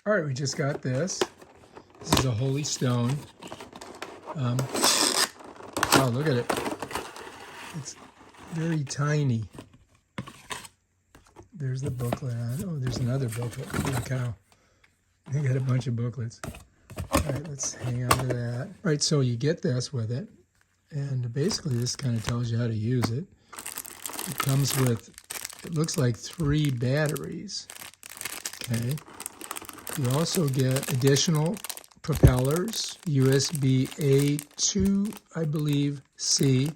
All right, we just got this. This is a holy stone. Oh, look at it. It's very tiny. There's the booklet on. Oh, there's another booklet. Holy cow. They got a bunch of booklets. All right, let's hang on to that. All right, so you get this with it. And basically, this kind of tells you how to use it. It comes with, it looks like 3 batteries. Okay. You also get additional propellers, USB A to, I believe, C,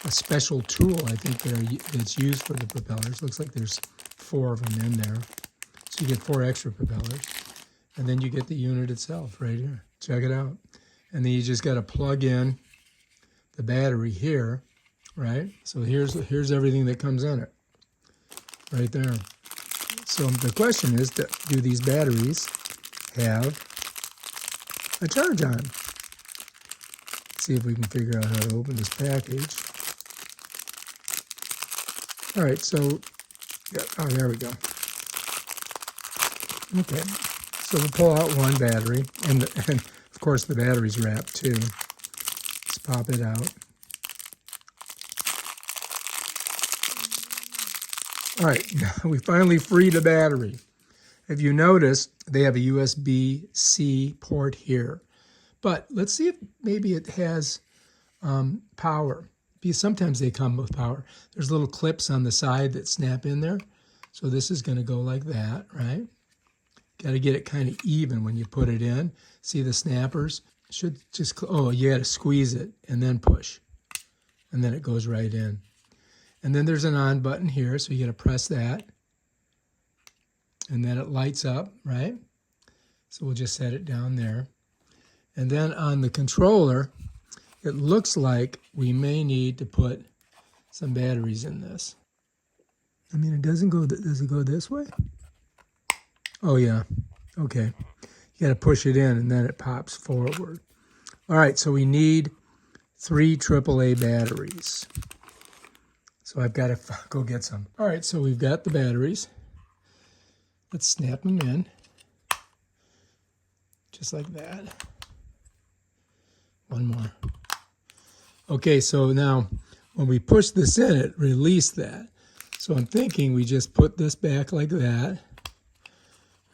a special tool, I think, that's used for the propellers. Looks like there's 4 of them in there. So you get 4 extra propellers. And then you get the unit itself right here. Check it out. And then you just got to plug in the battery here, right? So here's everything that comes in it, right there. So the question is, do these batteries have a charge on them? Let's see if we can figure out how to open this package. All right, so, yeah, oh, there we go. Okay, so we'll pull out one battery, and of course the battery's wrapped too. Let's pop it out. All right, we finally freed a battery. If you notice, they have a USB-C port here. But let's see if maybe it has power. Because sometimes they come with power. There's little clips on the side that snap in there. So this is going to go like that, right? Got to get it kind of even when you put it in. See the snappers? Should just, oh, you got to squeeze it and then push. And then it goes right in. And then there's an on button here, so you got to press that. And then it lights up, right? So we'll just set it down there. And then on the controller, it looks like we may need to put some batteries in this. I mean, it doesn't go, does it go this way? Oh yeah, okay. You got to push it in and then it pops forward. All right, so we need 3 AAA batteries. So I've got to go get some. All right, so we've got the batteries. Let's snap them in. Just like that. One more. Okay, so now when we push this in, it released that. So I'm thinking we just put this back like that,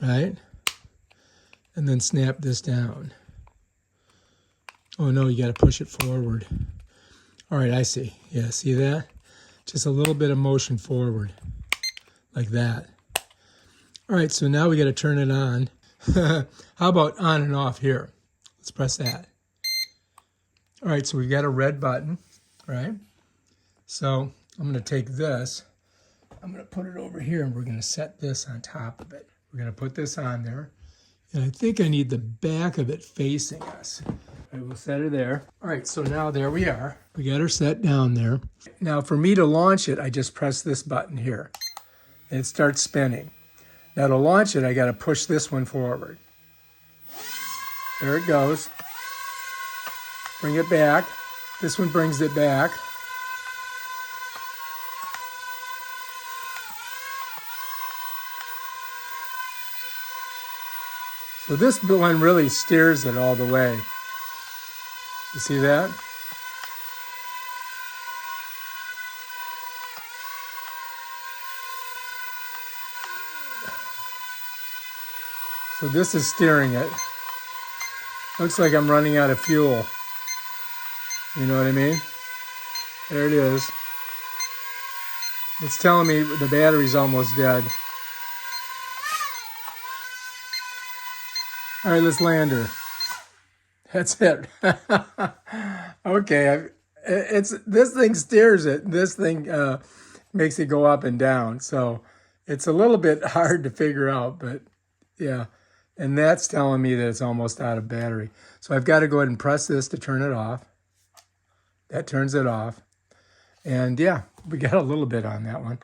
right? And then snap this down. Oh no, you got to push it forward. All right, I see. Yeah, see that? Just a little bit of motion forward, like that. All right, so now we got to turn it on. How about on and off here? Let's press that. All right, so we've got a red button, right? So I'm going to take this. I'm going to put it over here, and we're going to set this on top of it. We're going to put this on there. And I think I need the back of it facing us. I will set her there. All right, so now there we are. We got her set down there. Now for me to launch it, I just press this button here. And it starts spinning. Now to launch it, I got to push this one forward. There it goes. Bring it back. This one brings it back. So this one really steers it all the way. You see that? So this is steering it. Looks like I'm running out of fuel. You know what I mean? There it is. It's telling me the battery's almost dead. All right, let's land her. That's it. Okay, this thing steers it. This thing makes it go up and down. So it's a little bit hard to figure out, but yeah. And that's telling me that it's almost out of battery. So I've got to go ahead and press this to turn it off. That turns it off. And yeah, we got a little bit on that one.